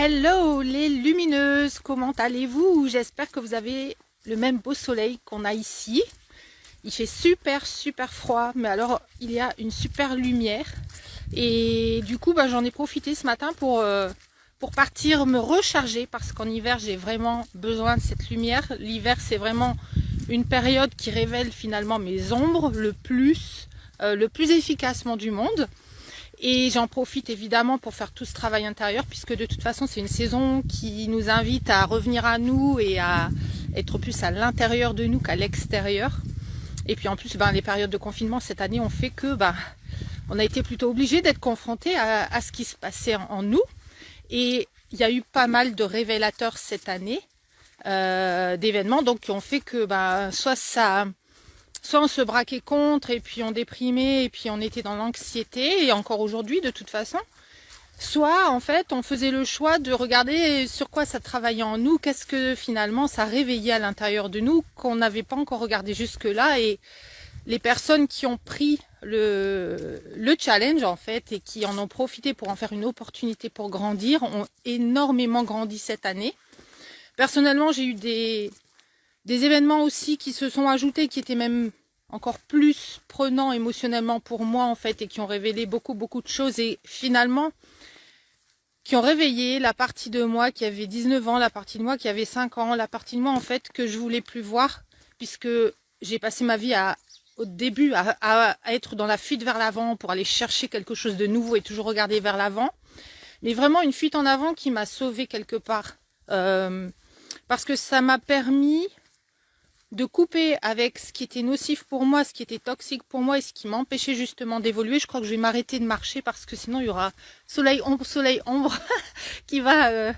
Hello les lumineuses, comment allez-vous? J'espère que vous avez le même beau soleil qu'on a ici. Il fait super froid, mais alors il y a une super lumière. Et du coup j'en ai profité ce matin pour partir me recharger, parce qu'en hiver j'ai vraiment besoin de cette lumière. L'hiver c'est vraiment une période qui révèle finalement mes ombres le plus efficacement du monde. Et j'en profite évidemment pour faire tout ce travail intérieur, puisque de toute façon c'est une saison qui nous invite à revenir à nous et à être plus à l'intérieur de nous qu'à l'extérieur. Et puis en plus les périodes de confinement cette année ont fait que on a été plutôt obligé d'être confrontés à ce qui se passait en nous. Et il y a eu pas mal de révélateurs cette année, d'événements donc qui ont fait que soit on se braquait contre et puis on déprimait et puis on était dans l'anxiété, et encore aujourd'hui de toute façon, soit en fait on faisait le choix de regarder sur quoi ça travaillait en nous, qu'est-ce que finalement ça réveillait à l'intérieur de nous qu'on n'avait pas encore regardé jusque-là. Et les personnes qui ont pris le challenge en fait et qui en ont profité pour en faire une opportunité pour grandir ont énormément grandi cette année. Personnellement, j'ai eu des événements aussi qui se sont ajoutés, qui étaient même encore plus prenants émotionnellement pour moi en fait, et qui ont révélé beaucoup de choses, et finalement qui ont réveillé la partie de moi qui avait 19 ans, la partie de moi qui avait 5 ans, la partie de moi en fait que je voulais plus voir, puisque j'ai passé ma vie au début à être dans la fuite vers l'avant pour aller chercher quelque chose de nouveau et toujours regarder vers l'avant, mais vraiment une fuite en avant qui m'a sauvée quelque part, parce que ça m'a permis de couper avec ce qui était nocif pour moi, ce qui était toxique pour moi et ce qui m'empêchait justement d'évoluer. Je crois que je vais m'arrêter de marcher, parce que sinon il y aura soleil ombre qui va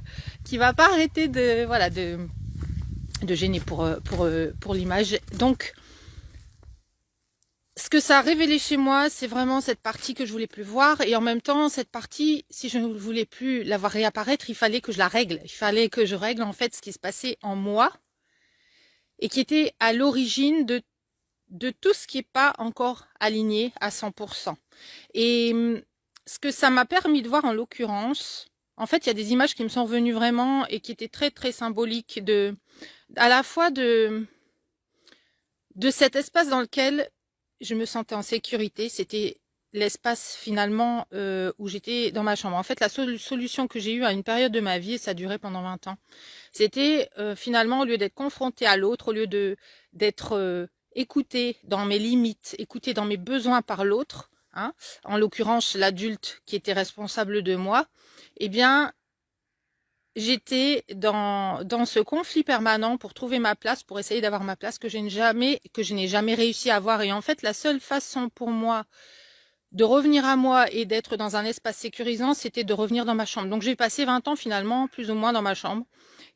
pas arrêter de gêner pour l'image. Donc ce que ça a révélé chez moi, c'est vraiment cette partie que je voulais plus voir, et en même temps cette partie, si je ne voulais plus la voir réapparaître, il fallait que je la règle. Il fallait que je règle en fait ce qui se passait en moi et qui était à l'origine de tout ce qui n'est pas encore aligné à 100%. Et ce que ça m'a permis de voir en l'occurrence, en fait il y a des images qui me sont venues vraiment et qui étaient très symboliques à la fois de cet espace dans lequel je me sentais en sécurité. C'était l'espace finalement où j'étais dans ma chambre. En fait la solution que j'ai eue à une période de ma vie, et ça a duré pendant 20 ans, c'était finalement, au lieu d'être confrontée à l'autre, au lieu d'être écoutée dans mes limites, écoutée dans mes besoins par l'autre, hein, en l'occurrence l'adulte qui était responsable de moi, eh bien j'étais dans ce conflit permanent pour trouver ma place, pour essayer d'avoir ma place que je n'ai jamais réussi à avoir. Et en fait la seule façon pour moi de revenir à moi et d'être dans un espace sécurisant, c'était de revenir dans ma chambre. Donc j'ai passé 20 ans finalement, plus ou moins, dans ma chambre.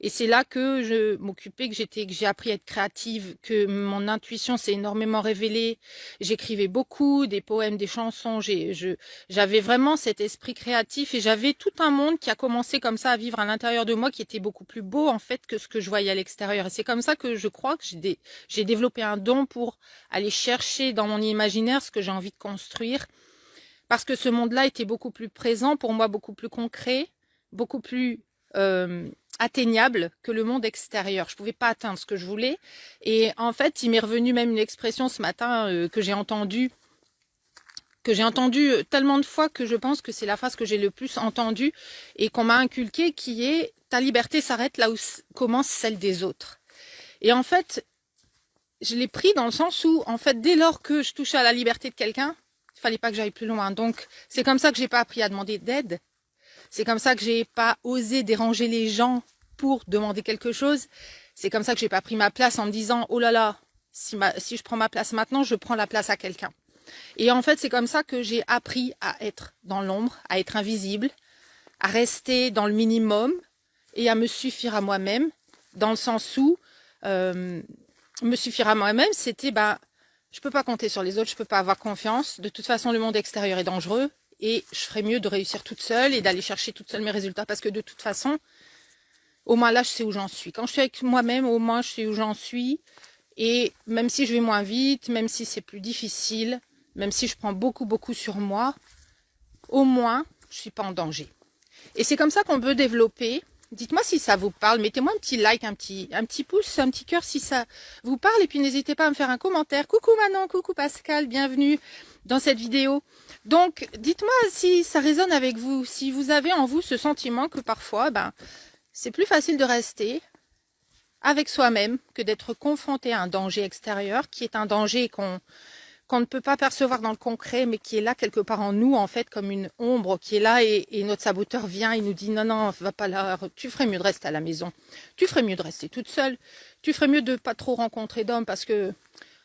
Et c'est là que je m'occupais, que j'ai appris à être créative, que mon intuition s'est énormément révélée. J'écrivais beaucoup, des poèmes, des chansons. J'avais vraiment cet esprit créatif, et j'avais tout un monde qui a commencé comme ça à vivre à l'intérieur de moi, qui était beaucoup plus beau en fait que ce que je voyais à l'extérieur. Et c'est comme ça que je crois que j'ai développé un don pour aller chercher dans mon imaginaire ce que j'ai envie de construire. Parce que ce monde-là était beaucoup plus présent pour moi, beaucoup plus concret, beaucoup plus atteignable que le monde extérieur. Je ne pouvais pas atteindre ce que je voulais. Et en fait, il m'est revenu même une expression ce matin que j'ai entendue tellement de fois que je pense que c'est la phrase que j'ai le plus entendue et qu'on m'a inculquée, qui est « ta liberté s'arrête là où commence celle des autres ». Et en fait, je l'ai pris dans le sens où, en fait, dès lors que je touchais à la liberté de quelqu'un, il fallait pas que j'aille plus loin. Donc, c'est comme ça que j'ai pas appris à demander d'aide. C'est comme ça que j'ai pas osé déranger les gens pour demander quelque chose. C'est comme ça que j'ai pas pris ma place en me disant « Oh là là, si je prends ma place maintenant, je prends la place à quelqu'un ». Et en fait, c'est comme ça que j'ai appris à être dans l'ombre, à être invisible, à rester dans le minimum et à me suffire à moi-même, dans le sens où me suffire à moi-même, c'était je peux pas compter sur les autres, je peux pas avoir confiance. De toute façon, le monde extérieur est dangereux et je ferais mieux de réussir toute seule et d'aller chercher toute seule mes résultats, parce que de toute façon, au moins là, je sais où j'en suis. Quand je suis avec moi-même, au moins je sais où j'en suis. Et même si je vais moins vite, même si c'est plus difficile, même si je prends beaucoup sur moi, au moins je suis pas en danger. Et c'est comme ça qu'on peut développer. Dites-moi si ça vous parle, mettez-moi un petit like, un petit pouce, un petit cœur si ça vous parle. Et puis n'hésitez pas à me faire un commentaire. Coucou Manon, coucou Pascal, bienvenue dans cette vidéo. Donc dites-moi si ça résonne avec vous, si vous avez en vous ce sentiment que parfois, c'est plus facile de rester avec soi-même que d'être confronté à un danger extérieur, qui est un danger qu'on ne peut pas percevoir dans le concret, mais qui est là quelque part en nous, en fait, comme une ombre qui est là, et notre saboteur vient et nous dit non, non, va pas là, tu ferais mieux de rester à la maison, tu ferais mieux de rester toute seule, tu ferais mieux de pas trop rencontrer d'hommes, parce que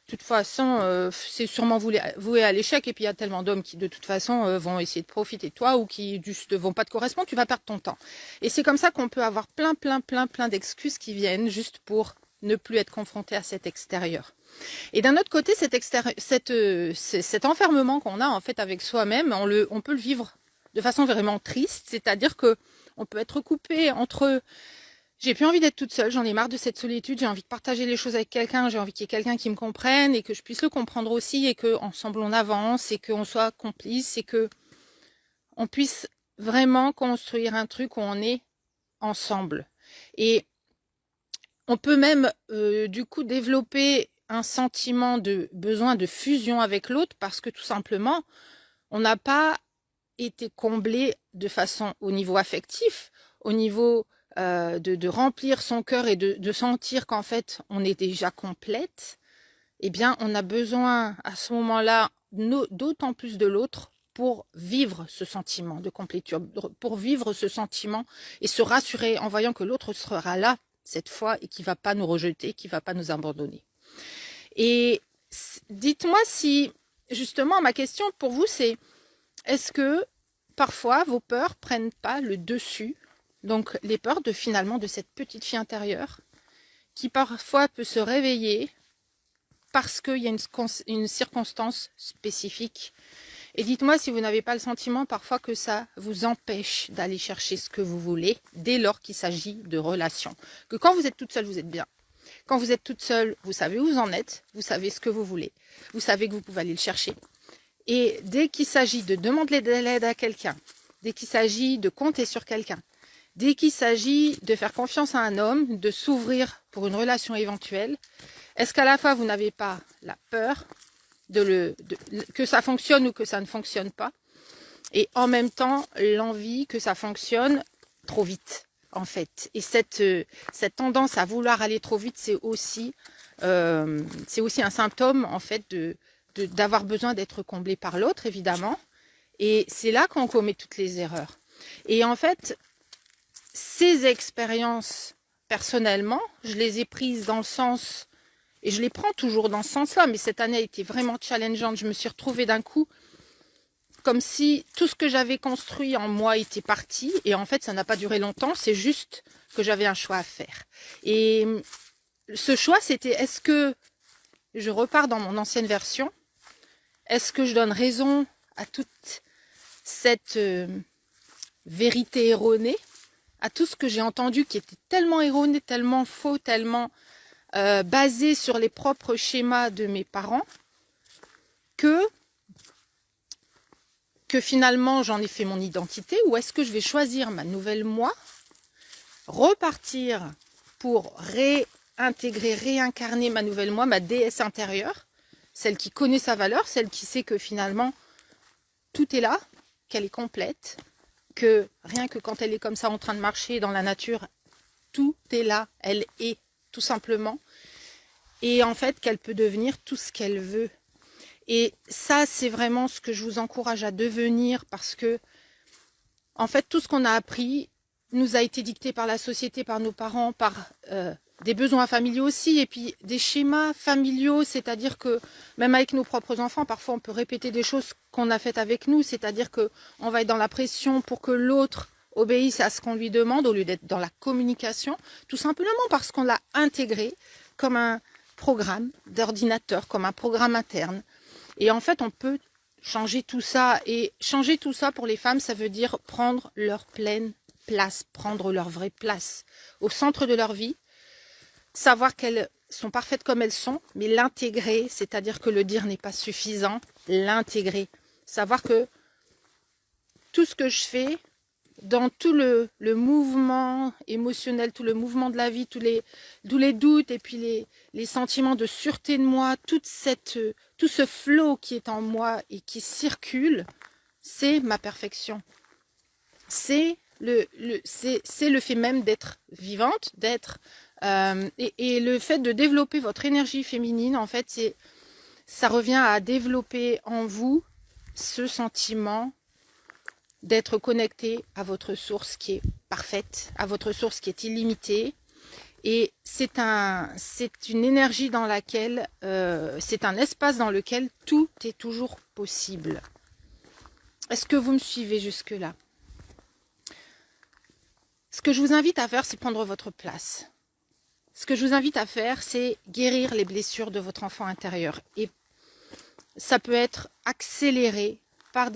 de toute façon, c'est sûrement voué à l'échec, et puis il y a tellement d'hommes qui, de toute façon, vont essayer de profiter de toi, ou qui juste vont pas te correspondre, tu vas perdre ton temps. Et c'est comme ça qu'on peut avoir plein d'excuses qui viennent juste pour ne plus être confronté à cet extérieur. Et d'un autre côté, cet enfermement qu'on a en fait avec soi-même, on peut le vivre de façon vraiment triste, c'est-à-dire que on peut être coupé entre j'ai plus envie d'être toute seule, j'en ai marre de cette solitude, j'ai envie de partager les choses avec quelqu'un, j'ai envie qu'il y ait quelqu'un qui me comprenne et que je puisse le comprendre aussi et que ensemble on avance et qu'on soit complice et que on puisse vraiment construire un truc où on est ensemble. Et on peut même du coup développer un sentiment de besoin de fusion avec l'autre parce que tout simplement, on n'a pas été comblé de façon au niveau affectif, au niveau de remplir son cœur et de sentir qu'en fait, on est déjà complète. Eh bien, on a besoin à ce moment-là d'autant plus de l'autre pour vivre ce sentiment de complétude, pour vivre ce sentiment et se rassurer en voyant que l'autre sera là cette fois et qui ne va pas nous rejeter, qui ne va pas nous abandonner. Et dites-moi si, justement, ma question pour vous, c'est est-ce que parfois vos peurs prennent pas le dessus, donc les peurs de finalement de cette petite fille intérieure qui parfois peut se réveiller parce qu'il y a une circonstance spécifique. Et dites-moi si vous n'avez pas le sentiment parfois que ça vous empêche d'aller chercher ce que vous voulez dès lors qu'il s'agit de relations. Que quand vous êtes toute seule, vous êtes bien. Quand vous êtes toute seule, vous savez où vous en êtes, vous savez ce que vous voulez, vous savez que vous pouvez aller le chercher. Et dès qu'il s'agit de demander de l'aide à quelqu'un, dès qu'il s'agit de compter sur quelqu'un, dès qu'il s'agit de faire confiance à un homme, de s'ouvrir pour une relation éventuelle, est-ce qu'à la fois vous n'avez pas la peur que ça fonctionne ou que ça ne fonctionne pas, et en même temps l'envie que ça fonctionne trop vite en fait. Et cette tendance à vouloir aller trop vite, c'est aussi un symptôme en fait d'avoir besoin d'être comblé par l'autre évidemment, et c'est là qu'on commet toutes les erreurs. Et en fait, ces expériences personnellement, je les ai prises dans le sens, et je les prends toujours dans ce sens-là, mais cette année a été vraiment challengeante. Je me suis retrouvée d'un coup comme si tout ce que j'avais construit en moi était parti. Et en fait, ça n'a pas duré longtemps. C'est juste que j'avais un choix à faire. Et ce choix, c'était est-ce que je repars dans mon ancienne version? Est-ce que je donne raison à toute cette vérité erronée, à tout ce que j'ai entendu qui était tellement erroné, tellement faux, tellement basé sur les propres schémas de mes parents, que finalement j'en ai fait mon identité, ou est-ce que je vais choisir ma nouvelle moi, repartir pour réintégrer, réincarner ma nouvelle moi, ma déesse intérieure, celle qui connaît sa valeur, celle qui sait que finalement tout est là, qu'elle est complète, que rien que quand elle est comme ça en train de marcher dans la nature, tout est là, elle est tout simplement, et en fait qu'elle peut devenir tout ce qu'elle veut. Et ça, c'est vraiment ce que je vous encourage à devenir, parce que en fait tout ce qu'on a appris nous a été dicté par la société, par nos parents, par des besoins familiaux aussi, et puis des schémas familiaux, c'est-à-dire que même avec nos propres enfants, parfois on peut répéter des choses qu'on a faites avec nous, c'est-à-dire que on va être dans la pression pour que l'autre obéisse à ce qu'on lui demande au lieu d'être dans la communication, tout simplement parce qu'on l'a intégré comme un programme d'ordinateur, comme un programme interne. Et en fait, on peut changer tout ça. Et changer tout ça pour les femmes, ça veut dire prendre leur pleine place, prendre leur vraie place au centre de leur vie, savoir qu'elles sont parfaites comme elles sont, mais l'intégrer, c'est-à-dire que le dire n'est pas suffisant, l'intégrer. Savoir que tout ce que je fais, dans tout le mouvement émotionnel, tout le mouvement de la vie, tous les doutes et puis les sentiments de sûreté de moi, tout ce flot qui est en moi et qui circule, c'est ma perfection. C'est c'est le fait même d'être vivante, d'être et le fait de développer votre énergie féminine, en fait, ça revient à développer en vous ce sentiment d'être connecté à votre source qui est parfaite, à votre source qui est illimitée. Et c'est une énergie dans laquelle, c'est un espace dans lequel tout est toujours possible. Est-ce que vous me suivez jusque-là? Ce que je vous invite à faire, c'est prendre votre place. Ce que je vous invite à faire, c'est guérir les blessures de votre enfant intérieur. Et ça peut être accéléré par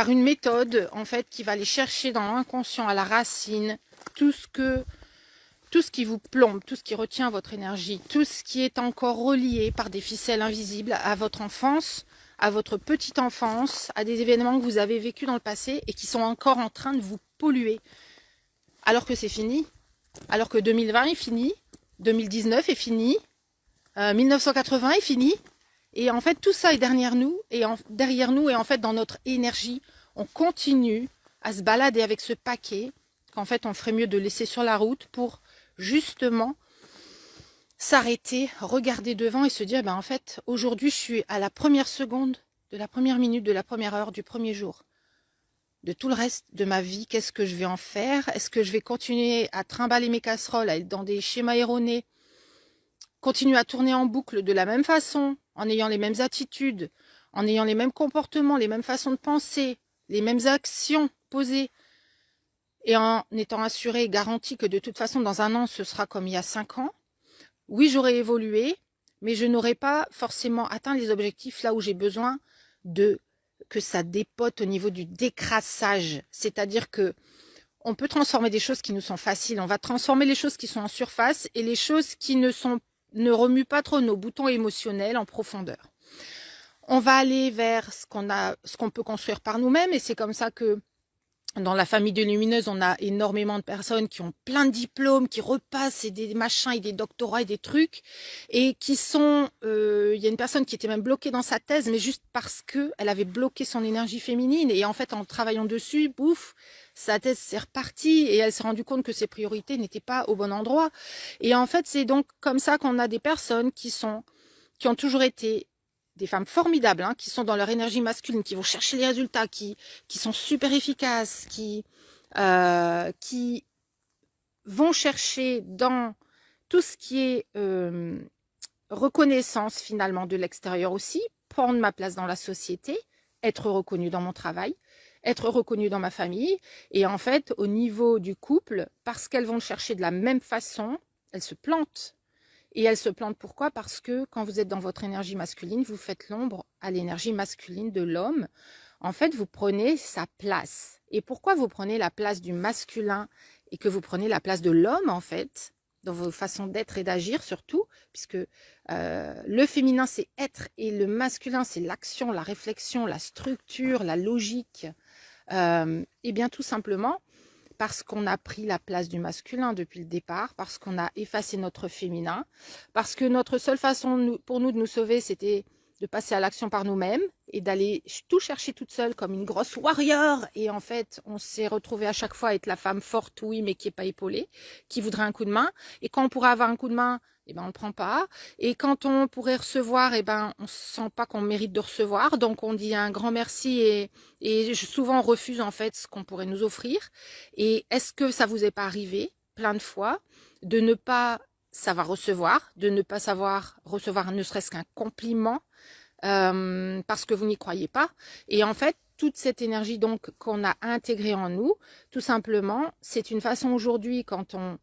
une méthode en fait qui va aller chercher dans l'inconscient à la racine tout ce qui vous plombe, tout ce qui retient votre énergie, tout ce qui est encore relié par des ficelles invisibles à votre enfance, à votre petite enfance, à des événements que vous avez vécus dans le passé et qui sont encore en train de vous polluer. Alors que c'est fini, alors que 2020 est fini, 2019 est fini, 1980 est fini. Et en fait, tout ça est derrière nous, et en fait, dans notre énergie, on continue à se balader avec ce paquet qu'en fait, on ferait mieux de laisser sur la route pour justement s'arrêter, regarder devant et se dire, ben en fait, aujourd'hui, je suis à la première seconde, de la première minute, de la première heure, du premier jour. De tout le reste de ma vie, qu'est-ce que je vais en faire? Est-ce que je vais continuer à trimballer mes casseroles, à être dans des schémas erronés, continuer à tourner en boucle de la même façon, en ayant les mêmes attitudes, en ayant les mêmes comportements, les mêmes façons de penser, les mêmes actions posées, et en étant assuré et garanti que de toute façon, dans un an, ce sera comme il y a 5 ans. Oui, j'aurai évolué, mais je n'aurai pas forcément atteint les objectifs là où j'ai besoin que ça dépote au niveau du décrassage. C'est-à-dire que on peut transformer des choses qui nous sont faciles. On va transformer les choses qui sont en surface et les choses qui ne remuent pas trop nos boutons émotionnels en profondeur. On va aller vers ce qu'on peut construire par nous-mêmes, et c'est comme ça que dans la famille de Lumineuse, on a énormément de personnes qui ont plein de diplômes, qui repassent et des machins et des doctorats et des trucs, et qui sont... Il y a une personne qui était même bloquée dans sa thèse, mais juste parce qu'elle avait bloqué son énergie féminine, et en fait, en travaillant dessus, bouf, sa thèse s'est repartie, et elle s'est rendue compte que ses priorités n'étaient pas au bon endroit. Et en fait, c'est donc comme ça qu'on a des personnes qui ont toujours été des femmes formidables, hein, qui sont dans leur énergie masculine, qui vont chercher les résultats, qui sont super efficaces, qui vont chercher dans tout ce qui est reconnaissance finalement de l'extérieur aussi, prendre ma place dans la société, être reconnue dans mon travail, être reconnue dans ma famille. Et en fait, au niveau du couple, parce qu'elles vont le chercher de la même façon, elles se plantent. Et elles se plantent pourquoi? Parce que quand vous êtes dans votre énergie masculine, vous faites l'ombre à l'énergie masculine de l'homme. En fait, vous prenez sa place. Et pourquoi vous prenez la place du masculin et que vous prenez la place de l'homme, en fait, dans vos façons d'être et d'agir surtout, puisque le féminin, c'est être, et le masculin, c'est l'action, la réflexion, la structure, la logique. Et bien tout simplement, parce qu'on a pris la place du masculin depuis le départ, parce qu'on a effacé notre féminin, parce que notre seule façon pour nous de nous sauver, c'était de passer à l'action par nous-mêmes et d'aller tout chercher toute seule comme une grosse warrior. Et en fait, on s'est retrouvé à chaque fois à être la femme forte, oui, mais qui n'est pas épaulée, qui voudrait un coup de main. Et quand on pourrait avoir un coup de main, eh ben, on ne le prend pas. Et quand on pourrait recevoir, eh ben, on ne sent pas qu'on mérite de recevoir. Donc, on dit un grand merci et souvent on refuse en fait ce qu'on pourrait nous offrir. Et est-ce que ça vous est pas arrivé plein de fois de ne pas savoir recevoir, de ne pas savoir recevoir ne serait-ce qu'un compliment parce que vous n'y croyez pas? Et en fait, toute cette énergie donc qu'on a intégrée en nous, tout simplement, c'est une façon aujourd'hui quand on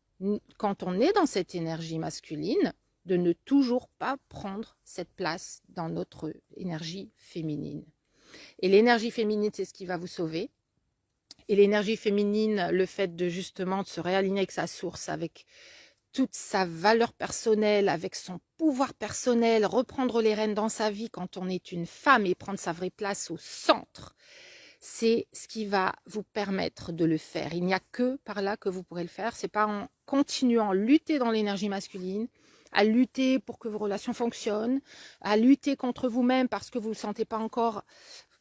est dans cette énergie masculine, de ne toujours pas prendre cette place dans notre énergie féminine. Et l'énergie féminine, c'est ce qui va vous sauver. Et l'énergie féminine, le fait de justement de se réaligner avec sa source, avec toute sa valeur personnelle, avec son pouvoir personnel, reprendre les rênes dans sa vie quand on est une femme et prendre sa vraie place au centre. c'est ce qui va vous permettre de le faire. Il n'y a que par là que vous pourrez le faire. C'est pas en continuant à lutter dans l'énergie masculine, à lutter pour que vos relations fonctionnent, à lutter contre vous-même parce que vous ne sentez pas encore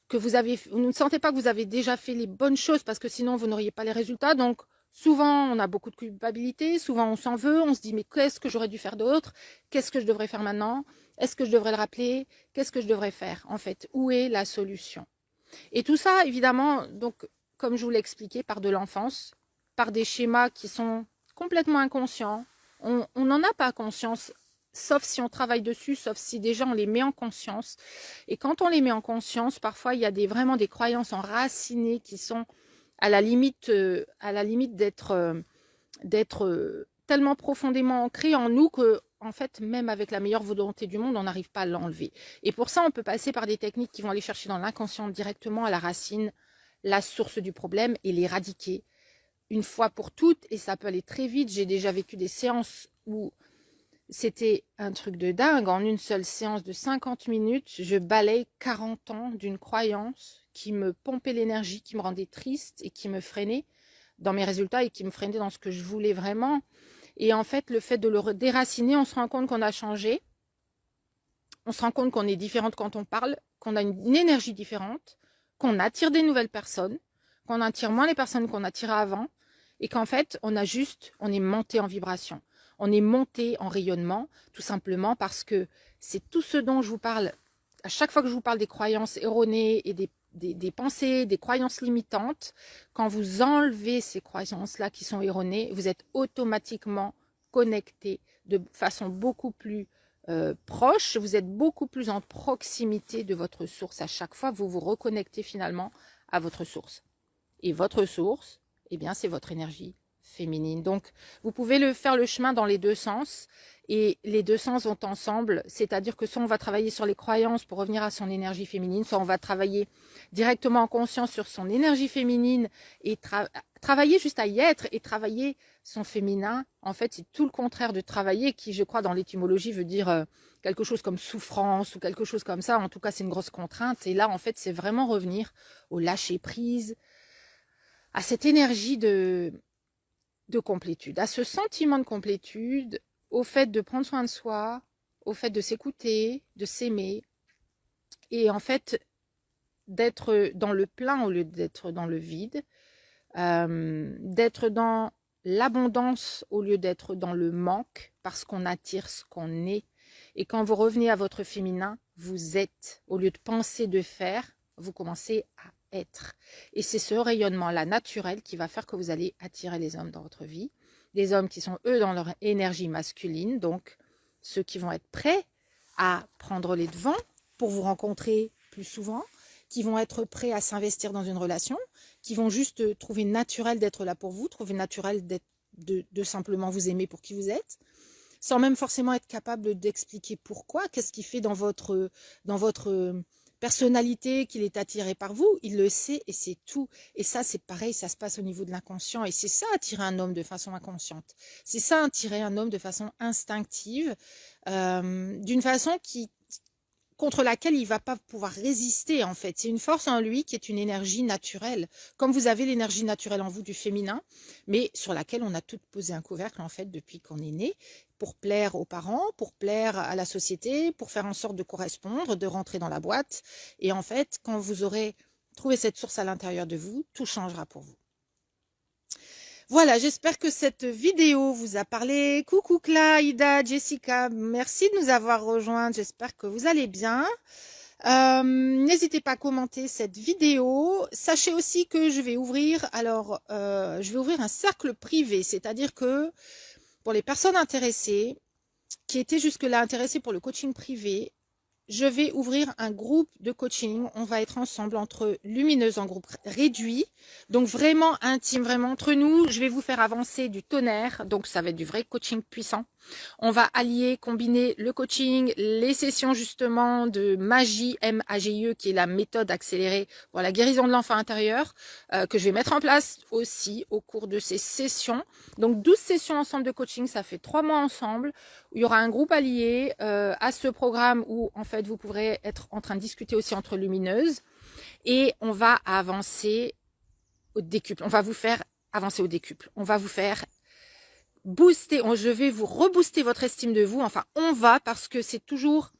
que vous ne sentez pas que vous avez déjà fait les bonnes choses parce que sinon vous n'auriez pas les résultats. Donc souvent on a beaucoup de culpabilité, souvent on s'en veut, on se dit mais qu'est-ce que j'aurais dû faire d'autre? Qu'est-ce que je devrais faire maintenant? Est-ce que je devrais le rappeler? Qu'est-ce que je devrais faire en fait? Où est la solution? Et tout ça évidemment, donc comme je vous l'ai expliqué, par de l'enfance, par des schémas qui sont complètement inconscients. On n'en a pas conscience, sauf si on travaille dessus, sauf si déjà on les met en conscience. Et quand on les met en conscience, parfois il y a vraiment des croyances enracinées qui sont à la limite d'être tellement profondément ancrées en nous que, en fait, même avec la meilleure volonté du monde, on n'arrive pas à l'enlever. Et pour ça, on peut passer par des techniques qui vont aller chercher dans l'inconscient directement à la racine, la source du problème et l'éradiquer une fois pour toutes. Et ça peut aller très vite. J'ai déjà vécu des séances où c'était un truc de dingue. En une seule séance de 50 minutes, je balaye 40 ans d'une croyance qui me pompait l'énergie, qui me rendait triste et qui me freinait dans mes résultats et qui me freinait dans ce que je voulais vraiment. Et en fait, le fait de le déraciner, on se rend compte qu'on a changé. On se rend compte qu'on est différente quand on parle, qu'on a une énergie différente, qu'on attire des nouvelles personnes, qu'on attire moins les personnes qu'on attirait avant et qu'en fait, on est monté en vibration. On est monté en rayonnement, tout simplement parce que c'est tout ce dont je vous parle. À chaque fois que je vous parle des croyances erronées et des pensées, des croyances limitantes, quand vous enlevez ces croyances-là qui sont erronées, vous êtes automatiquement connecté de façon beaucoup plus proche, vous êtes beaucoup plus en proximité de votre source. À chaque fois, vous vous reconnectez finalement à votre source. Et votre source, eh bien, c'est votre énergie féminine. Donc, vous pouvez faire le chemin dans les deux sens. Et les deux sens vont ensemble, c'est-à-dire que soit on va travailler sur les croyances pour revenir à son énergie féminine, soit on va travailler directement en conscience sur son énergie féminine et travailler juste à y être et travailler son féminin. En fait, c'est tout le contraire de travailler qui, je crois, dans l'étymologie veut dire quelque chose comme souffrance ou quelque chose comme ça. En tout cas, c'est une grosse contrainte. Et là, en fait, c'est vraiment revenir au lâcher-prise, à cette énergie de complétude, à ce sentiment de complétude, au fait de prendre soin de soi, au fait de s'écouter, de s'aimer, et en fait d'être dans le plein au lieu d'être dans le vide, d'être dans l'abondance au lieu d'être dans le manque, parce qu'on attire ce qu'on est. Et quand vous revenez à votre féminin, vous êtes. Au lieu de penser, de faire, vous commencez à être. Et c'est ce rayonnement-là naturel qui va faire que vous allez attirer les hommes dans votre vie. Des hommes qui sont, eux, dans leur énergie masculine, donc ceux qui vont être prêts à prendre les devants pour vous rencontrer plus souvent, qui vont être prêts à s'investir dans une relation, qui vont juste trouver naturel d'être là pour vous, trouver naturel de simplement vous aimer pour qui vous êtes, sans même forcément être capable d'expliquer pourquoi, qu'est-ce qui fait dans votre personnalité qu'il est attiré par vous, il le sait et c'est tout. Et ça, c'est pareil, ça se passe au niveau de l'inconscient. Et c'est ça, attirer un homme de façon inconsciente. C'est ça, attirer un homme de façon instinctive, d'une façon contre laquelle il ne va pas pouvoir résister, en fait. C'est une force en lui qui est une énergie naturelle. Comme vous avez l'énergie naturelle en vous du féminin, mais sur laquelle on a toutes posé un couvercle, en fait, depuis qu'on est né, pour plaire aux parents, pour plaire à la société, pour faire en sorte de correspondre, de rentrer dans la boîte. Et en fait, quand vous aurez trouvé cette source à l'intérieur de vous, tout changera pour vous. Voilà, j'espère que cette vidéo vous a parlé. Coucou Ida, Jessica, merci de nous avoir rejoints. J'espère que vous allez bien. N'hésitez pas à commenter cette vidéo. Sachez aussi que je vais ouvrir, un cercle privé, c'est-à-dire que pour les personnes intéressées, qui étaient jusque-là intéressées pour le coaching privé, je vais ouvrir un groupe de coaching. On va être ensemble entre lumineuses en groupe réduit. Donc vraiment intime, vraiment entre nous. Je vais vous faire avancer du tonnerre. Donc ça va être du vrai coaching puissant. On va combiner le coaching, les sessions justement de magie, M-A-G-I-E, qui est la méthode accélérée pour la guérison de l'enfant intérieur, que je vais mettre en place aussi au cours de ces sessions. Donc 12 sessions ensemble de coaching, ça fait 3 mois ensemble. Il y aura un groupe allié à ce programme où en fait vous pourrez être en train de discuter aussi entre lumineuses. Et on va avancer au décuple. On va vous faire avancer au décuple. On va vous faire booster. Je vais vous rebooster votre estime de vous. Enfin, on va, parce que c'est toujours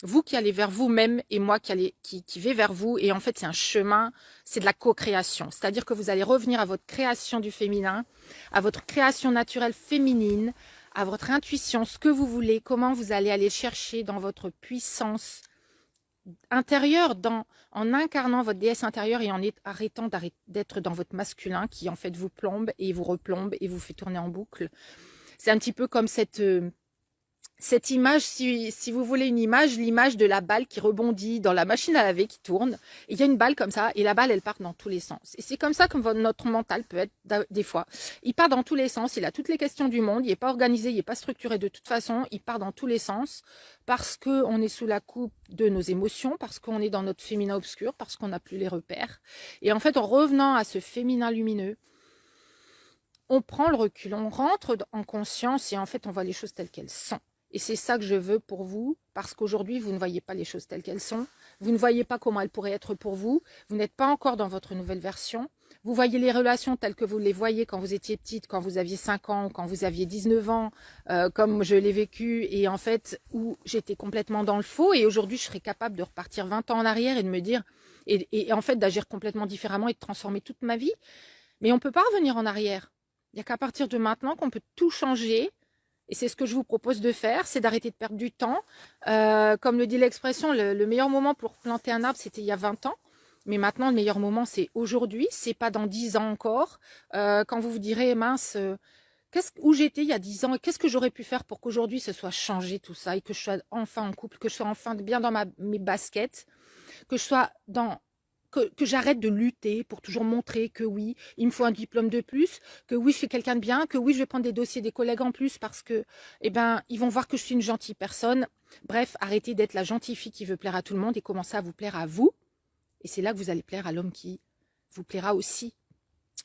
vous qui allez vers vous-même et moi qui vais vers vous. Et en fait, c'est un chemin, c'est de la co-création. C'est-à-dire que vous allez revenir à votre création du féminin, à votre création naturelle féminine, à votre intuition, ce que vous voulez, comment vous allez aller chercher dans votre puissance intérieure, en incarnant votre déesse intérieure et en arrêtant d'être dans votre masculin qui en fait vous plombe et vous replombe et vous fait tourner en boucle. C'est un petit peu comme cette image, si vous voulez une image, l'image de la balle qui rebondit dans la machine à laver qui tourne. Et il y a une balle comme ça et la balle, elle part dans tous les sens. Et c'est comme ça que notre mental peut être des fois. Il part dans tous les sens, il a toutes les questions du monde, il n'est pas organisé, il n'est pas structuré de toute façon, il part dans tous les sens parce qu'on est sous la coupe de nos émotions, parce qu'on est dans notre féminin obscur, parce qu'on n'a plus les repères. Et en fait, en revenant à ce féminin lumineux, on prend le recul, on rentre en conscience et en fait, on voit les choses telles qu'elles sont. Et c'est ça que je veux pour vous, parce qu'aujourd'hui, vous ne voyez pas les choses telles qu'elles sont. Vous ne voyez pas comment elles pourraient être pour vous. Vous n'êtes pas encore dans votre nouvelle version. Vous voyez les relations telles que vous les voyez quand vous étiez petite, quand vous aviez 5 ans, quand vous aviez 19 ans, comme je l'ai vécu, et en fait, où j'étais complètement dans le faux. Et aujourd'hui, je serais capable de repartir 20 ans en arrière et de me dire, et en fait, d'agir complètement différemment et de transformer toute ma vie. Mais on ne peut pas revenir en arrière. Il n'y a qu'à partir de maintenant qu'on peut tout changer. Et c'est ce que je vous propose de faire, c'est d'arrêter de perdre du temps. Comme le dit l'expression, le meilleur moment pour planter un arbre, c'était il y a 20 ans. Mais maintenant, le meilleur moment, c'est aujourd'hui. C'est pas dans 10 ans encore. Quand vous vous direz, mince, où j'étais il y a 10 ans et qu'est-ce que j'aurais pu faire pour qu'aujourd'hui, ce soit changé tout ça et que je sois enfin en couple, que je sois enfin bien dans mes baskets, que je sois que j'arrête de lutter pour toujours montrer que oui, il me faut un diplôme de plus, que oui, je suis quelqu'un de bien, que oui, je vais prendre des dossiers des collègues en plus parce que, eh ben, ils vont voir que je suis une gentille personne. Bref, arrêtez d'être la gentille fille qui veut plaire à tout le monde et commencez à vous plaire à vous. Et c'est là que vous allez plaire à l'homme qui vous plaira aussi.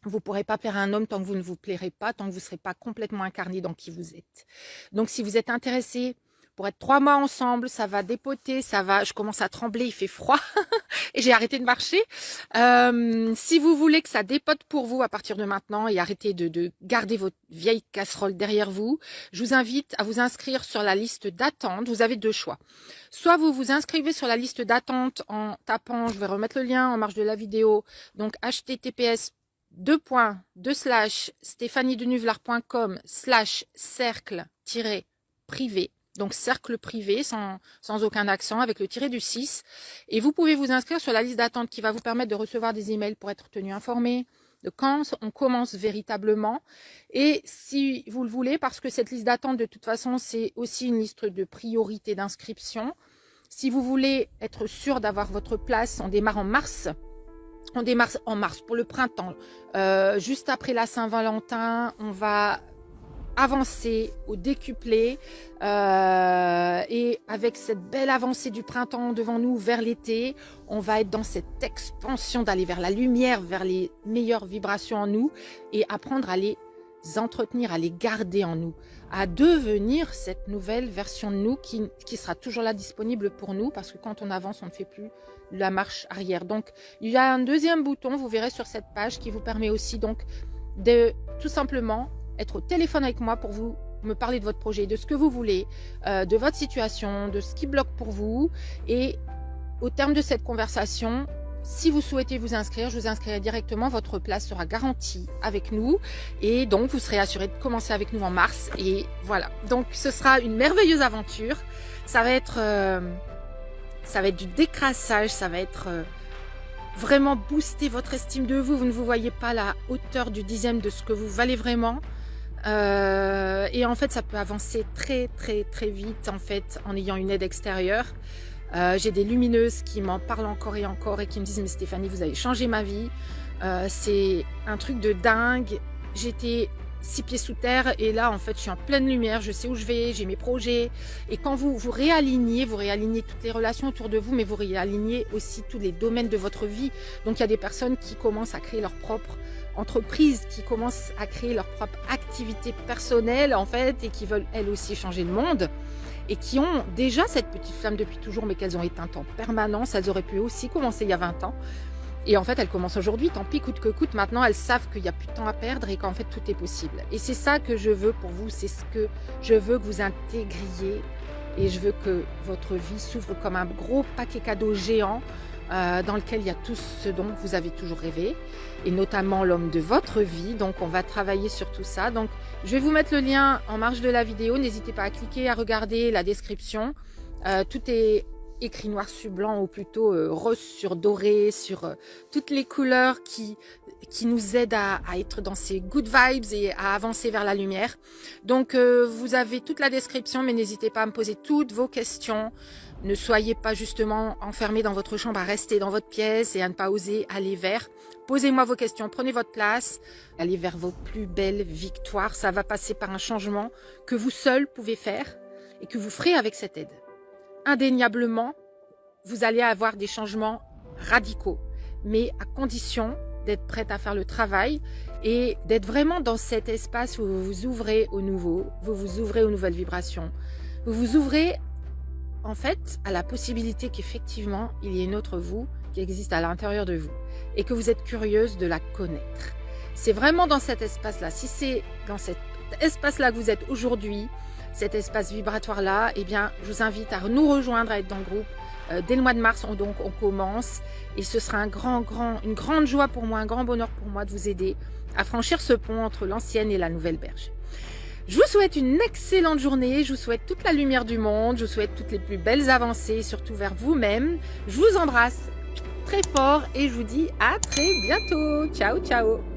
Vous ne pourrez pas plaire à un homme tant que vous ne vous plairez pas, tant que vous ne serez pas complètement incarné dans qui vous êtes. Donc, si vous êtes intéressé pour être 3 mois ensemble, ça va dépoter, je commence à trembler, il fait froid et j'ai arrêté de marcher. Si vous voulez que ça dépote pour vous à partir de maintenant et arrêtez de garder votre vieille casserole derrière vous, je vous invite à vous inscrire sur la liste d'attente. Vous avez 2 choix. Soit vous vous inscrivez sur la liste d'attente en tapant, je vais remettre le lien en marge de la vidéo, donc https://stéphaniedenuvlar.com/cercle-privé. Donc cercle privé sans aucun accent avec le tiré du 6. Et vous pouvez vous inscrire sur la liste d'attente qui va vous permettre de recevoir des emails pour être tenu informé de quand on commence véritablement. Et si vous le voulez, parce que cette liste d'attente de toute façon c'est aussi une liste de priorité d'inscription. Si vous voulez être sûr d'avoir votre place, on démarre en mars. On démarre en mars pour le printemps. Juste après la Saint-Valentin, on va avancer au décuplé et avec cette belle avancée du printemps devant nous vers l'été, on va être dans cette expansion d'aller vers la lumière, vers les meilleures vibrations en nous et apprendre à les entretenir, à les garder en nous, à devenir cette nouvelle version de nous qui sera toujours là disponible pour nous parce que quand on avance, on ne fait plus la marche arrière. Donc, il y a un deuxième bouton, vous verrez sur cette page, qui vous permet aussi donc de tout simplement être au téléphone avec moi pour vous me parler de votre projet, de ce que vous voulez, de votre situation, de ce qui bloque pour vous. Et au terme de cette conversation, si vous souhaitez vous inscrire, je vous inscrirai directement. Votre place sera garantie avec nous. Et donc, vous serez assuré de commencer avec nous en mars. Et voilà. Donc, ce sera une merveilleuse aventure. Ça va être du décrassage. Ça va être vraiment booster votre estime de vous. Vous ne vous voyez pas à la hauteur du 10e de ce que vous valez vraiment. Et en fait, ça peut avancer très très très vite en fait en ayant une aide extérieure. J'ai des lumineuses qui m'en parlent encore et encore et qui me disent mais Stéphanie, vous avez changé ma vie. C'est un truc de dingue. J'étais 6 pieds sous terre et là en fait je suis en pleine lumière, je sais où je vais, j'ai mes projets. Et quand vous réalignez toutes les relations autour de vous, mais vous réalignez aussi tous les domaines de votre vie. Donc il y a des personnes qui commencent à créer leur propre entreprise, qui commencent à créer leur propre activité personnelle en fait et qui veulent elles aussi changer le monde. et qui ont déjà cette petite flamme depuis toujours, mais qu'elles ont éteinte en permanence. Elles auraient pu aussi commencer il y a 20 ans. Et en fait, elles commencent aujourd'hui, tant pis, coûte que coûte. Maintenant, elles savent qu'il n'y a plus de temps à perdre et qu'en fait, tout est possible. Et c'est ça que je veux pour vous, c'est ce que je veux que vous intégriez. Et je veux que votre vie s'ouvre comme un gros paquet cadeau géant dans lequel il y a tout ce dont vous avez toujours rêvé. Et notamment l'homme de votre vie. Donc, on va travailler sur tout ça. Donc, je vais vous mettre le lien en marge de la vidéo. N'hésitez pas à cliquer, à regarder la description. Tout est écrit noir sur blanc ou plutôt rose sur doré, sur toutes les couleurs qui nous aident à être dans ces good vibes et à avancer vers la lumière. Donc vous avez toute la description, mais n'hésitez pas à me poser toutes vos questions. Ne soyez pas justement enfermés dans votre chambre, à rester dans votre pièce et à ne pas oser aller vers. Posez-moi vos questions, prenez votre place, allez vers vos plus belles victoires. Ça va passer par un changement que vous seul pouvez faire et que vous ferez avec cette aide. Indéniablement, vous allez avoir des changements radicaux, mais à condition d'être prête à faire le travail et d'être vraiment dans cet espace où vous vous ouvrez au nouveau, vous vous ouvrez aux nouvelles vibrations, vous vous ouvrez en fait à la possibilité qu'effectivement il y ait une autre vous qui existe à l'intérieur de vous et que vous êtes curieuse de la connaître. C'est vraiment dans cet espace-là, si c'est dans cet espace-là que vous êtes aujourd'hui, cet espace vibratoire-là, eh bien, je vous invite à nous rejoindre, à être dans le groupe. Dès le mois de mars, on commence et ce sera une grande joie pour moi, un grand bonheur pour moi de vous aider à franchir ce pont entre l'ancienne et la nouvelle berge. Je vous souhaite une excellente journée, je vous souhaite toute la lumière du monde, je vous souhaite toutes les plus belles avancées, surtout vers vous-même. Je vous embrasse très fort et je vous dis à très bientôt. Ciao, ciao.